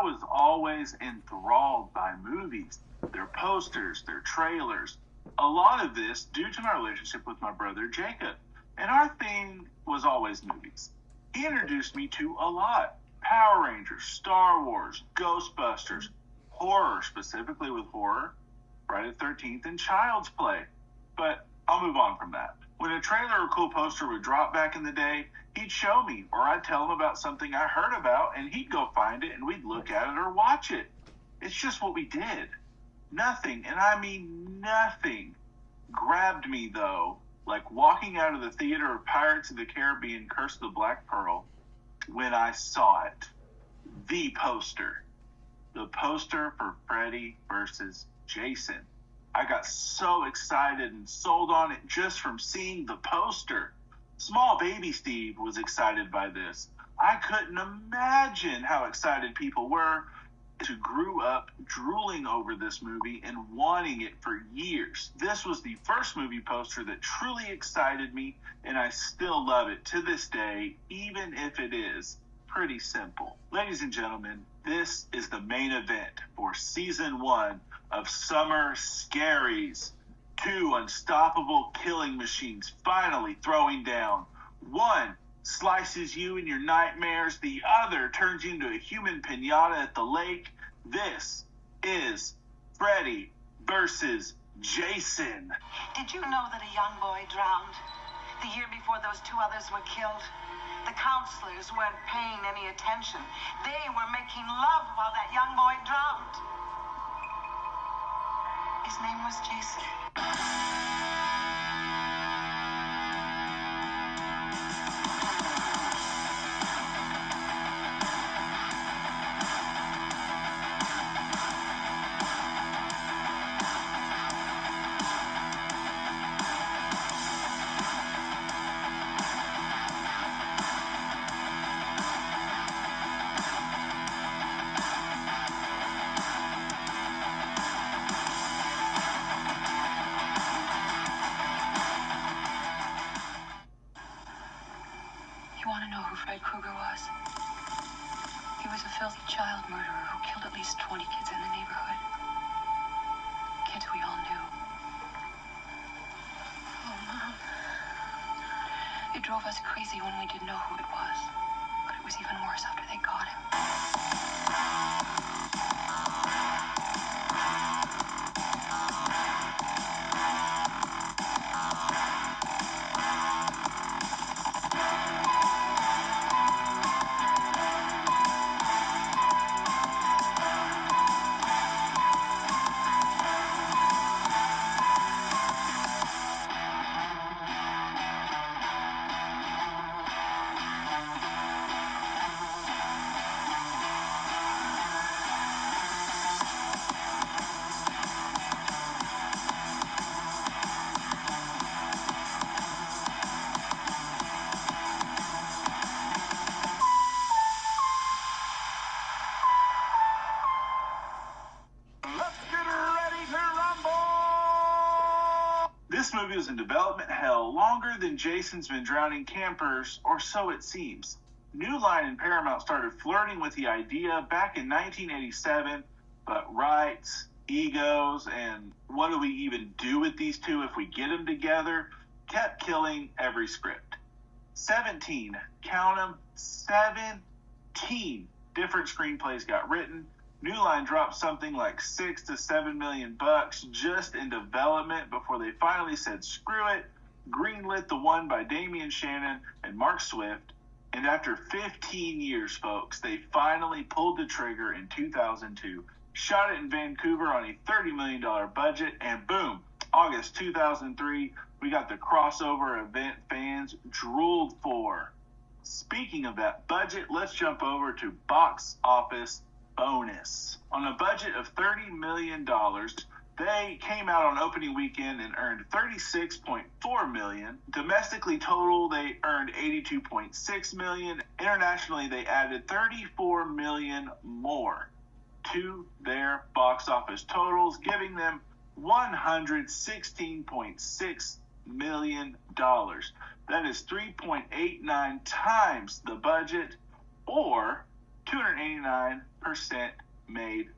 was always enthralled by movies, their posters, their trailers. A lot of this due to my relationship with my brother Jacob. And our thing was always movies. He introduced me to a lot. Power Rangers, Star Wars, Ghostbusters, horror, specifically with horror, Friday the 13th, and Child's Play. But I'll move on from that. When a trailer or cool poster would drop back in the day, he'd show me, or I'd tell him about something I heard about, and he'd go find it, and we'd look at it or watch it. It's just what we did. Nothing, and I mean nothing, grabbed me, though, like walking out of the theater of Pirates of the Caribbean, Curse of the Black Pearl, when I saw it. The poster for Freddy versus Jason. I got so excited and sold on it just from seeing the poster. Small baby Steve was excited by this. I couldn't imagine how excited people were who grew up drooling over this movie and wanting it for years. This was the first movie poster that truly excited me, and I still love it to this day, even if it is pretty simple. Ladies and gentlemen, this is the main event for season 1 of Summer Scaries. 2 unstoppable killing machines finally throwing down. One slices you in your nightmares. The other turns you into a human piñata at the lake. This is Freddy versus Jason. Did you know that a young boy drowned the year before those 2 others were killed? The counselors weren't paying any attention. They were making love while that young boy drowned. His name was Jason. You want to know who Fred Krueger was? He was a filthy child murderer who killed at least 20 kids in the neighborhood. Kids we all knew. Oh, Mom. It drove us crazy when we didn't know who it was. But it was even worse after they caught him. This movie was in development hell longer than Jason's been drowning campers, or so it seems. New Line and Paramount started flirting with the idea back in 1987, but rights, egos, and what do we even do with these two if we get them together, kept killing every script. 17, count them, 17 different screenplays got written. New Line dropped something like $6 to $7 million just in development before they finally said screw it, greenlit the one by Damian Shannon and Mark Swift, and after 15 years, folks, they finally pulled the trigger in 2002, shot it in Vancouver on a $30 million budget, and boom, August 2003, we got the crossover event fans drooled for. Speaking of that budget, let's jump over to box office bonus. On a budget of $30 million, they came out on opening weekend and earned $36.4 million. Domestically total, they earned $82.6 million. Internationally, they added $34 million more to their box office totals, giving them $116.6 million. That is 3.89 times the budget, or 289% made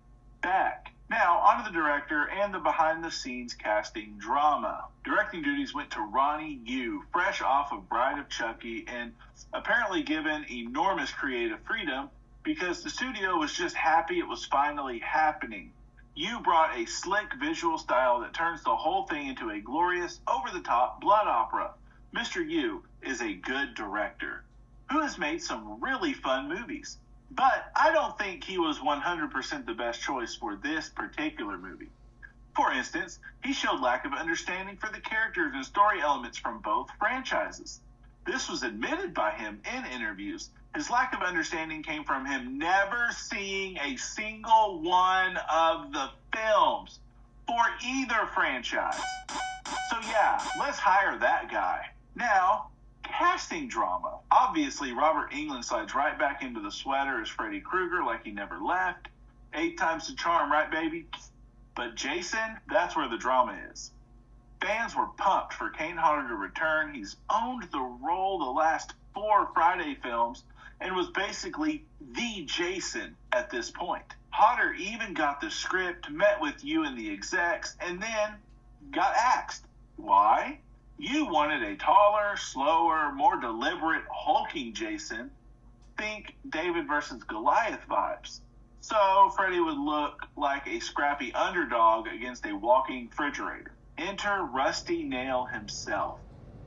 back. Now, on to the director and the behind-the-scenes casting drama. Directing duties went to Ronnie Yu, fresh off of Bride of Chucky, and apparently given enormous creative freedom because the studio was just happy it was finally happening. Yu brought a slick visual style that turns the whole thing into a glorious, over-the-top blood opera. Mr. Yu is a good director who has made some really fun movies. But I don't think he was 100% the best choice for this particular movie. For instance, he showed lack of understanding for the characters and story elements from both franchises. This was admitted by him in interviews. His lack of understanding came from him never seeing a single one of the films for either franchise. So yeah, let's hire that guy. Now, casting drama. Obviously, Robert Englund slides right back into the sweater as Freddy Krueger like he never left. 8 times the charm, right, baby? But Jason, that's where the drama is. Fans were pumped for Kane Hodder to return. He's owned the role the last 4 Friday films and was basically the Jason at this point. Hodder even got the script, met with Yu and the execs, and then got axed. Why? You wanted a taller, slower, more deliberate, hulking Jason. Think David versus Goliath vibes. So Freddy would look like a scrappy underdog against a walking refrigerator. Enter Rusty Nail himself,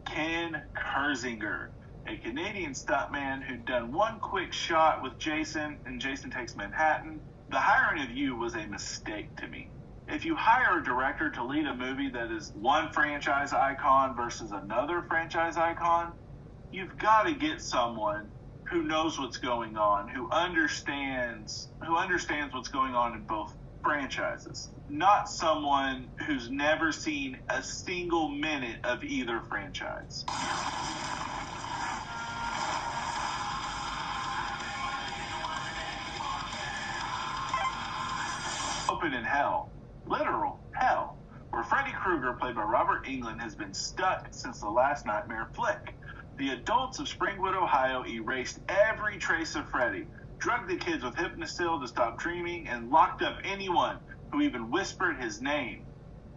Ken Kersinger, a Canadian stuntman who'd done one quick shot with Jason in Jason Takes Manhattan. The hiring of Yu was a mistake to me. If you hire a director to lead a movie that is one franchise icon versus another franchise icon, you've got to get someone who knows what's going on, who understands what's going on in both franchises, not someone who's never seen a single minute of either franchise. Open in hell. Literal hell, where Freddy Krueger, played by Robert Englund, has been stuck since the last Nightmare flick. The adults of Springwood, Ohio erased every trace of Freddy, drugged the kids with Hypnosil to stop dreaming, and locked up anyone who even whispered his name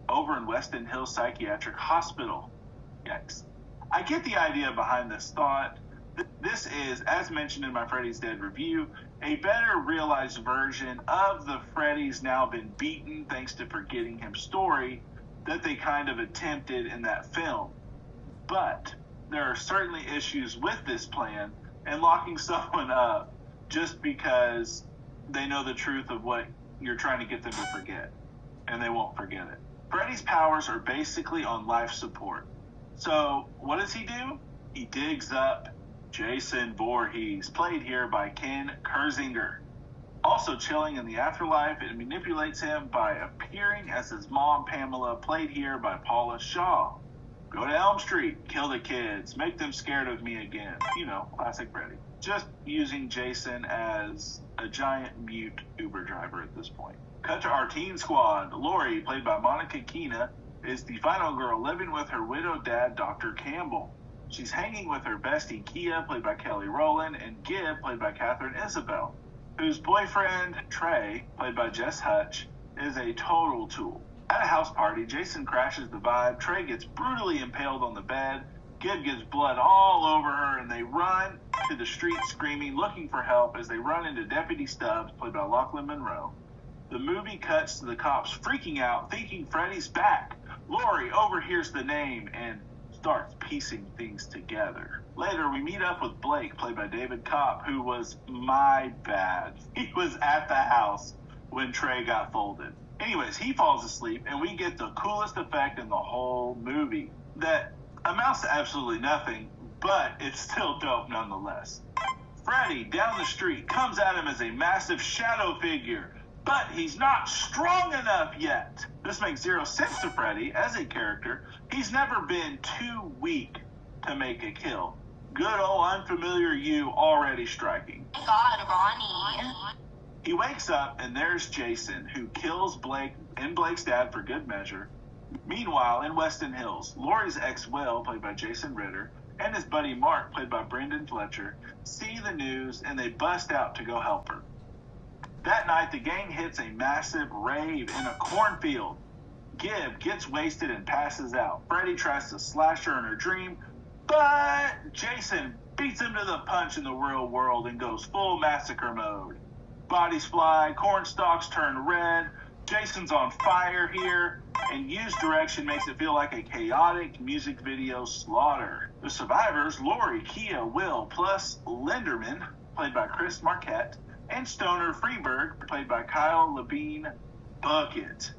over in Weston Hills Psychiatric Hospital. Yikes. I get the idea behind this thought. This is, as mentioned in my Freddy's Dead review, a better realized version of the Freddy's now been beaten thanks to forgetting him story that they kind of attempted in that film. But there are certainly issues with this plan and locking someone up just because they know the truth of what you're trying to get them to forget, and they won't forget it. Freddy's powers are basically on life support. So what does he do? He digs up Jason Voorhees, played here by Ken Kersinger. Also chilling in the afterlife, it manipulates him by appearing as his mom, Pamela, played here by Paula Shaw. Go to Elm Street, kill the kids, make them scared of me again. You know, classic Freddy. Just using Jason as a giant mute Uber driver at this point. Cut to our teen squad. Lori, played by Monica Keena, is the final girl living with her widowed dad, Dr. Campbell. She's hanging with her bestie, Kia, played by Kelly Rowland, and Gib, played by Catherine Isabel, whose boyfriend, Trey, played by Jess Hutch, is a total tool. At a house party, Jason crashes the vibe, Trey gets brutally impaled on the bed, Gib gets blood all over her, and they run to the street screaming, looking for help as they run into Deputy Stubbs, played by Lachlan Monroe. The movie cuts to the cops freaking out, thinking Freddy's back. Lori overhears the name and starts piecing things together. Later, we meet up with Blake, played by David Kopp, who was my bad. He was at the house when Trey got folded. Anyways, he falls asleep, and we get the coolest effect in the whole movie that amounts to absolutely nothing, but it's still dope nonetheless. Freddy, down the street, comes at him as a massive shadow figure, but he's not strong enough yet. This makes zero sense to Freddy as a character. He's never been too weak to make a kill. Good old unfamiliar you already striking. God, Ronnie. He wakes up and there's Jason, who kills Blake and Blake's dad for good measure. Meanwhile, in Weston Hills, Lori's ex-Will, played by Jason Ritter, and his buddy Mark, played by Brendan Fletcher, see the news and they bust out to go help her. That night, the gang hits a massive rave in a cornfield. Gibb gets wasted and passes out. Freddy tries to slash her in her dream, but Jason beats him to the punch in the real world and goes full massacre mode. Bodies fly, corn stalks turn red, Jason's on fire here, and used direction makes it feel like a chaotic music video slaughter. The survivors, Lori, Kia, Will, plus Linderman, played by Chris Marquette, and Stoner Freeberg, played by Kyle Labine Bucket.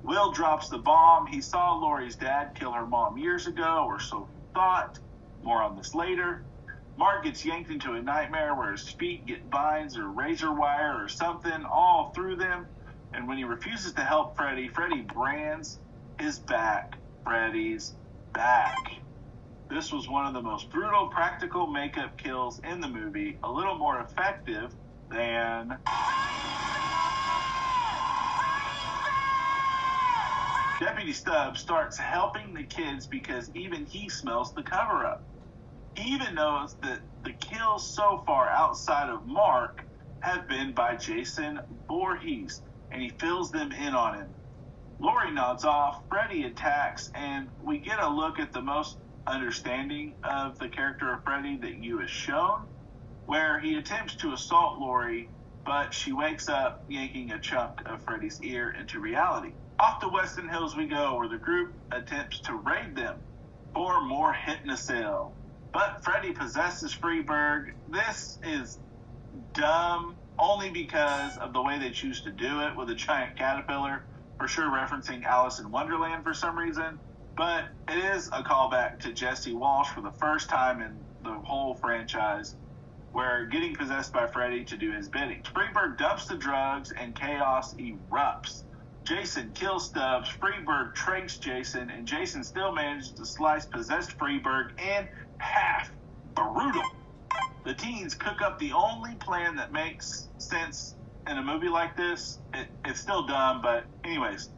Will drops the bomb. He saw Lori's dad kill her mom years ago, or so he thought. More on this later. Mark gets yanked into a nightmare where his feet get vines or razor wire or something all through them. And when he refuses to help Freddy, Freddy brands his back. Freddy's back. This was one of the most brutal practical makeup kills in the movie, a little more effective than Deputy Stubbs starts helping the kids because even he smells the cover-up. He even knows that the kills so far outside of Mark have been by Jason Voorhees, and he fills them in on him. Lori nods off, Freddy attacks, and we get a look at the most understanding of the character of Freddy that you has shown, where he attempts to assault Lori, but she wakes up, yanking a chunk of Freddy's ear into reality. Off to Weston Hills we go, where the group attempts to raid them for more hit in a cell. But Freddy possesses Freeberg. This is dumb only because of the way they choose to do it with a giant caterpillar, for sure referencing Alice in Wonderland for some reason. But it is a callback to Jesse Walsh for the first time in the whole franchise, where getting possessed by Freddy to do his bidding. Freeberg dumps the drugs and chaos erupts. Jason kills Stubbs, Freeberg tracks Jason, and Jason still manages to slice possessed Freeberg in half. Brutal. The teens cook up the only plan that makes sense in a movie like this. It's still dumb, but anyways,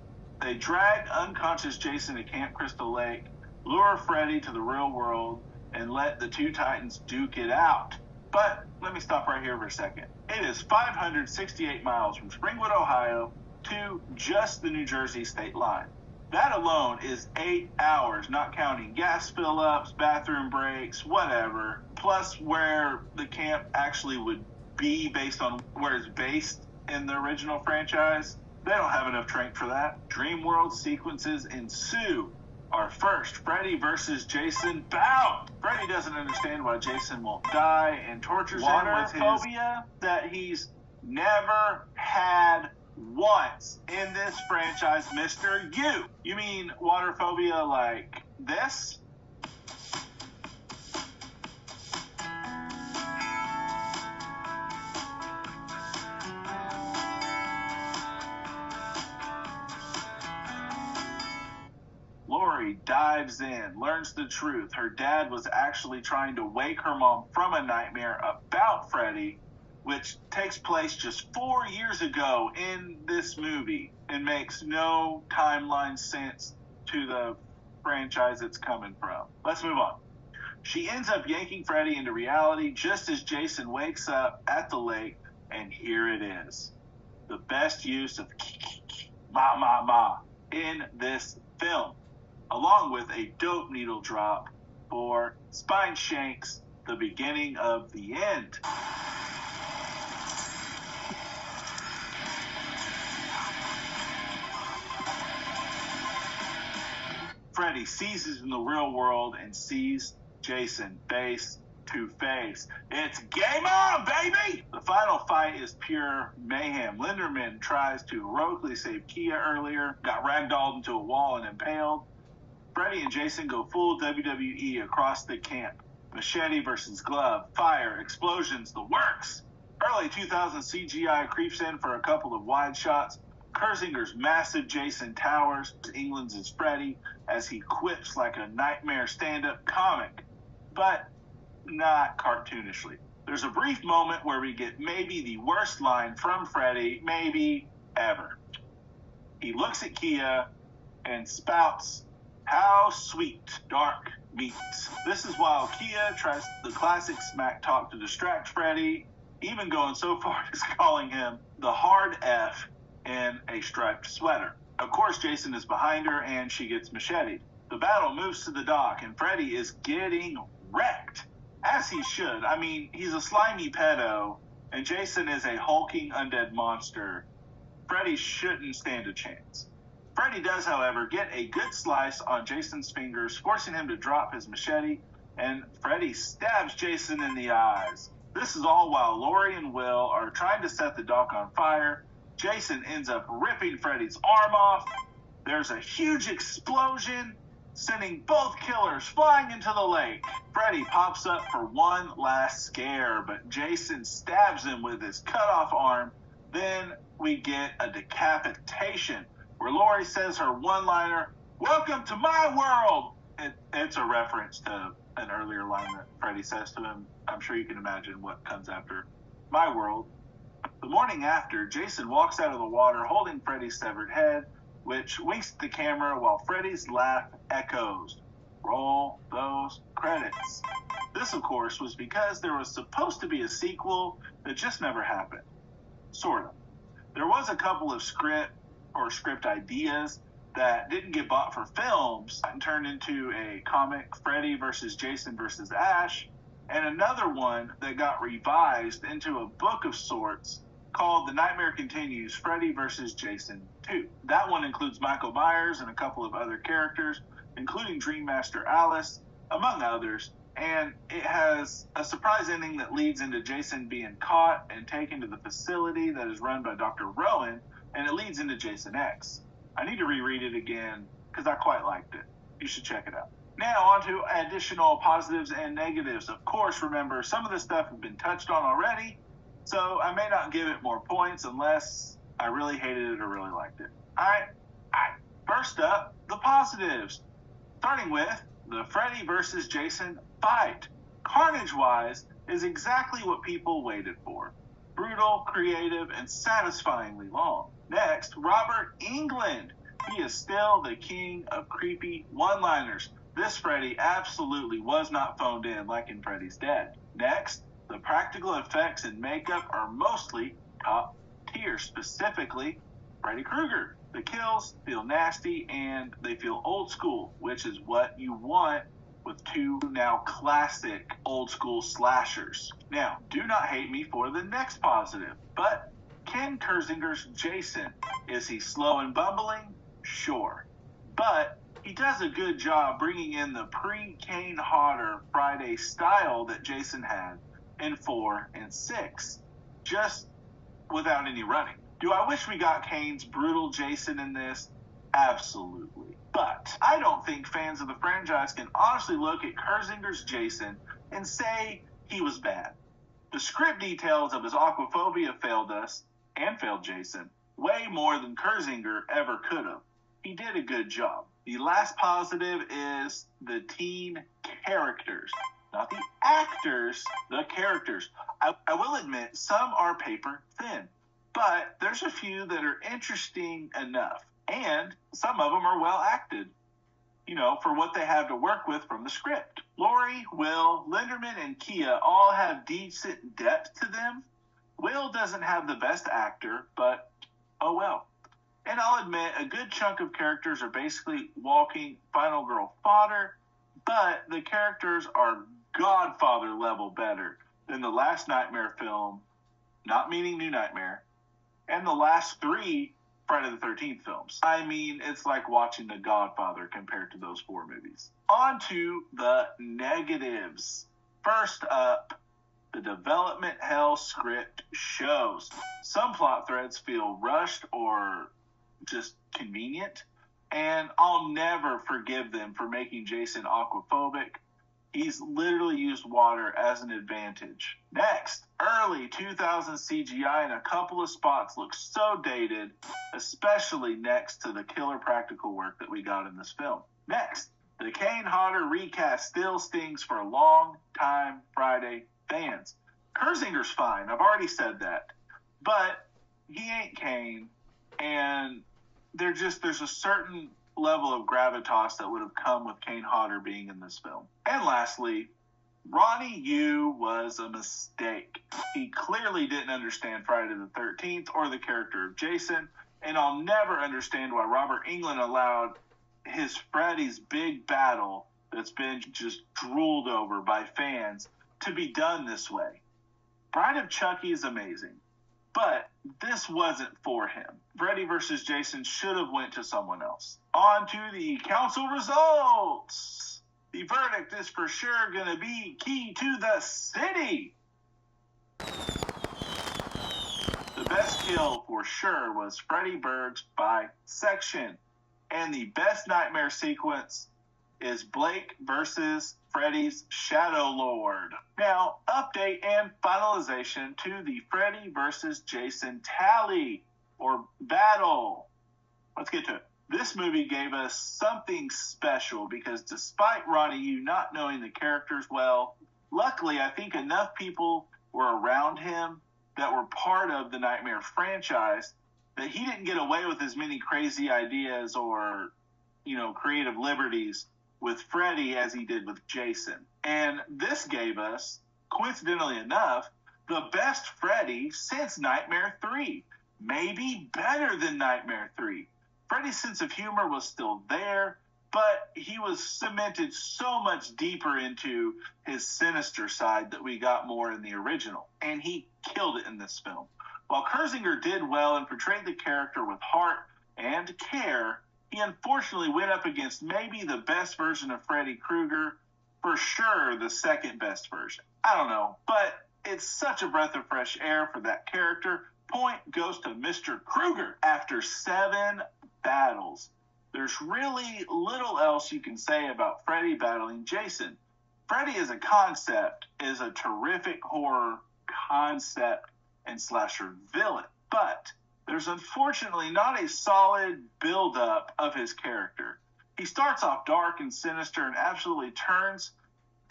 they drag unconscious Jason to Camp Crystal Lake, lure Freddy to the real world, and let the two titans duke it out. But let me stop right here for a second. It is 568 miles from Springwood, Ohio, to just the New Jersey state line. That alone is 8 hours, not counting gas fill-ups, bathroom breaks, whatever, plus where the camp actually would be based on where it's based in the original franchise. They don't have enough train for that. Dream World sequences ensue. Our first, Freddy versus Jason bout. Freddy doesn't understand why Jason won't die and tortures him with his phobia that he's never had once in this franchise, Mr. You. You mean water phobia like this? Lori dives in, learns the truth. Her dad was actually trying to wake her mom from a nightmare about Freddy, which takes place just 4 years ago in this movie and makes no timeline sense to the franchise it's coming from. Let's move on. She ends up yanking Freddy into reality just as Jason wakes up at the lake, and here it is. The best use of ma ma ma in this film, along with a dope needle drop for Spine Shanks, the beginning of the end. Freddy seizes in the real world and sees Jason face to face. It's game on, baby! The final fight is pure mayhem. Linderman tries to heroically save Kia earlier, got ragdolled into a wall and impaled. Freddy and Jason go full WWE across the camp. Machete versus glove, fire, explosions, the works. Early 2000 CGI creeps in for a couple of wide shots. Kersinger's massive Jason towers. England's is Freddy as he quips like a nightmare stand-up comic, but not cartoonishly. There's a brief moment where we get maybe the worst line from Freddy, maybe ever. He looks at Kia and spouts, "How sweet, dark meets. This is while Kia tries the classic smack talk to distract Freddy, even going so far as calling him the hard F in a striped sweater. Of course, Jason is behind her and she gets macheted. The battle moves to the dock and Freddy is getting wrecked, as he should. I mean, he's a slimy pedo and Jason is a hulking undead monster. Freddy shouldn't stand a chance. Freddy does, however, get a good slice on Jason's fingers, forcing him to drop his machete, and Freddy stabs Jason in the eyes. This is all while Lori and Will are trying to set the dock on fire. Jason ends up ripping Freddy's arm off. There's a huge explosion, sending both killers flying into the lake. Freddy pops up for one last scare, but Jason stabs him with his cut-off arm. Then we get a decapitation, where Lori says her one-liner, "Welcome to my world!" It's a reference to an earlier line that Freddy says to him. I'm sure you can imagine what comes after "my world." The morning after, Jason walks out of the water holding Freddy's severed head, which winks at the camera while Freddy's laugh echoes. Roll those credits. This, of course, was because there was supposed to be a sequel that just never happened. Sort of. There was a couple of script ideas that didn't get bought for films and turned into a comic, Freddy versus Jason versus Ash, and another one that got revised into a book of sorts called The Nightmare Continues, Freddy versus Jason 2. That one includes Michael Myers and a couple of other characters, including Dream Master Alice, among others, and it has a surprise ending that leads into Jason being caught and taken to the facility that is run by Dr. Rowan, and it leads into Jason X. I need to reread it again because I quite liked it. You should check it out. Now on to additional positives and negatives. Of course, remember, some of this stuff has been touched on already, so I may not give it more points unless I really hated it or really liked it. All right. First up, the positives. Starting with the Freddy versus Jason fight. Carnage-wise is exactly what people waited for. Brutal, creative, and satisfyingly long. Next, Robert Englund. He is still the king of creepy one-liners. This Freddy absolutely was not phoned in like in Freddy's Dead. Next, the practical effects and makeup are mostly top tier, specifically Freddy Krueger. The kills feel nasty and they feel old school, which is what you want with two now classic old school slashers. Now, do not hate me for the next positive, but Ken Kersinger's Jason, is he slow and bumbling? Sure. But he does a good job bringing in the pre-Kane Hodder Friday style that Jason had in 4 and 6, just without any running. Do I wish we got Kane's brutal Jason in this? Absolutely. But I don't think fans of the franchise can honestly look at Kersinger's Jason and say he was bad. The script details of his aquaphobia failed us, and failed Jason, way more than Kersinger ever could have. He did a good job. The last positive is the teen characters. Not the actors, the characters. I will admit, some are paper thin, but there's a few that are interesting enough, and some of them are well acted, for what they have to work with from the script. Lori, Will, Linderman, and Kia all have decent depth to them. Will doesn't have the best actor, but oh well. And I'll admit, a good chunk of characters are basically walking Final Girl fodder, but the characters are Godfather level better than the last Nightmare film, not meaning New Nightmare, and the last 3 Friday the 13th films. I mean, it's like watching The Godfather compared to those 4 movies. On to the negatives. First up, the development hell script shows. Some plot threads feel rushed or just convenient, and I'll never forgive them for making Jason aquaphobic. He's literally used water as an advantage. Next, early 2000 CGI in a couple of spots looks so dated, especially next to the killer practical work that we got in this film. Next, the Kane Hodder recast still stings for long-time Friday fans. Kersinger's fine, I've already said that, but he ain't Kane, and there's a certain level of gravitas that would have come with Kane Hodder being in this film. And lastly, Ronnie Yu was a mistake. He clearly didn't understand Friday the 13th or the character of Jason, and I'll never understand why Robert Englund allowed his Freddy's big battle that's been just drooled over by fans to be done this way. Bride of Chucky is amazing, but this wasn't for him. Freddy versus Jason should have went to someone else. On to the council results. The verdict is for sure going to be Key to the City. The best kill for sure was Freddy Berg's bisection. And the best nightmare sequence is Blake versus Freddy's Shadow Lord. Now, update and finalization to the Freddy versus Jason tally or battle. Let's get to it. This movie gave us something special because despite Ronnie Yu not knowing the characters well, luckily I think enough people were around him that were part of the Nightmare franchise that he didn't get away with as many crazy ideas or, creative liberties with Freddy as he did with Jason. And this gave us, coincidentally enough, the best Freddy since Nightmare 3. Maybe better than Nightmare 3. Freddy's sense of humor was still there, but he was cemented so much deeper into his sinister side that we got more in the original. And he killed it in this film. While Kurzinger did well and portrayed the character with heart and care, he unfortunately went up against maybe the best version of Freddy Krueger, for sure the second best version. I don't know, but it's such a breath of fresh air for that character. Point goes to Mr. Krueger. After 7 battles, there's really little else you can say about Freddy battling Jason. Freddy as a concept is a terrific horror concept and slasher villain, but there's unfortunately not a solid build-up of his character. He starts off dark and sinister and absolutely turns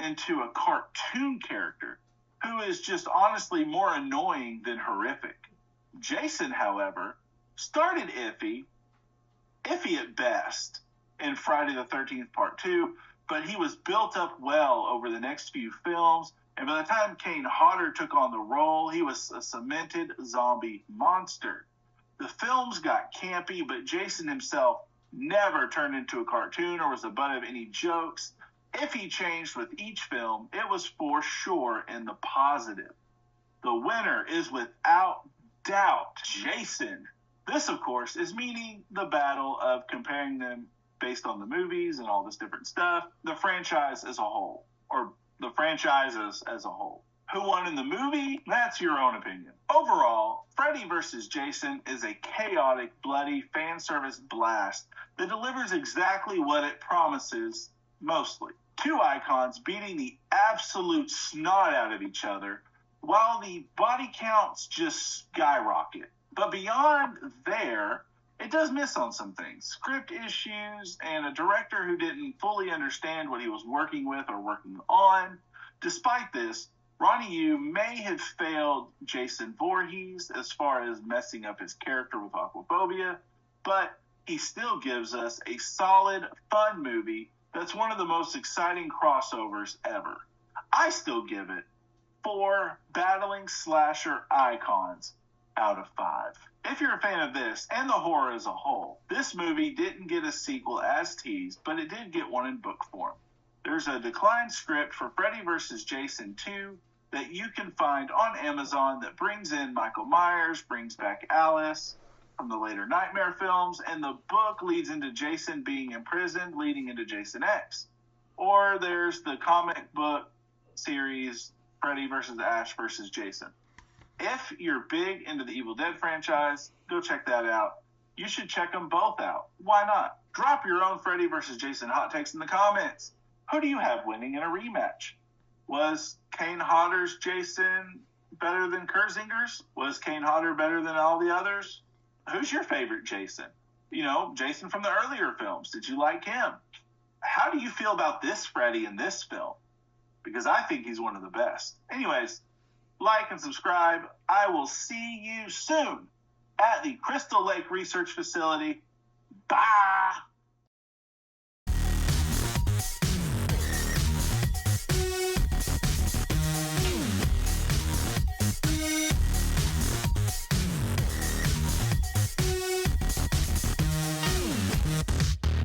into a cartoon character who is just honestly more annoying than horrific. Jason, however, started iffy at best in Friday the 13th Part 2, but he was built up well over the next few films, and by the time Kane Hodder took on the role, he was a cemented zombie monster. The films got campy, but Jason himself never turned into a cartoon or was the butt of any jokes. If he changed with each film, it was for sure in the positive. The winner is without doubt Jason. This, of course, is meaning the battle of comparing them based on the movies and all this different stuff, the franchise as a whole, or the franchises as a whole. Who won in the movie? That's your own opinion. Overall, Freddy vs. Jason is a chaotic, bloody, fan service blast that delivers exactly what it promises, mostly. 2 icons beating the absolute snot out of each other, while the body counts just skyrocket. But beyond there, it does miss on some things. Script issues and a director who didn't fully understand what he was working with or working on. Despite this, Ronnie Yu may have failed Jason Voorhees as far as messing up his character with aquaphobia, but he still gives us a solid, fun movie that's one of the most exciting crossovers ever. I still give it 4 battling slasher icons out of 5. If you're a fan of this and the horror as a whole, this movie didn't get a sequel as teased, but it did get one in book form. There's a declined script for Freddy vs. Jason 2 that you can find on Amazon that brings in Michael Myers, brings back Alice from the later Nightmare films, and the book leads into Jason being imprisoned, leading into Jason X. Or there's the comic book series Freddy vs. Ash vs. Jason. If you're big into the Evil Dead franchise, go check that out. You should check them both out. Why not? Drop your own Freddy vs. Jason hot takes in the comments. Who do you have winning in a rematch? Was Kane Hodder's Jason better than Kurzinger's? Was Kane Hodder better than all the others? Who's your favorite Jason? Jason from the earlier films. Did you like him? How do you feel about this Freddy in this film? Because I think he's one of the best. Anyways, like and subscribe. I will see you soon at the Crystal Lake Research Facility. Bye!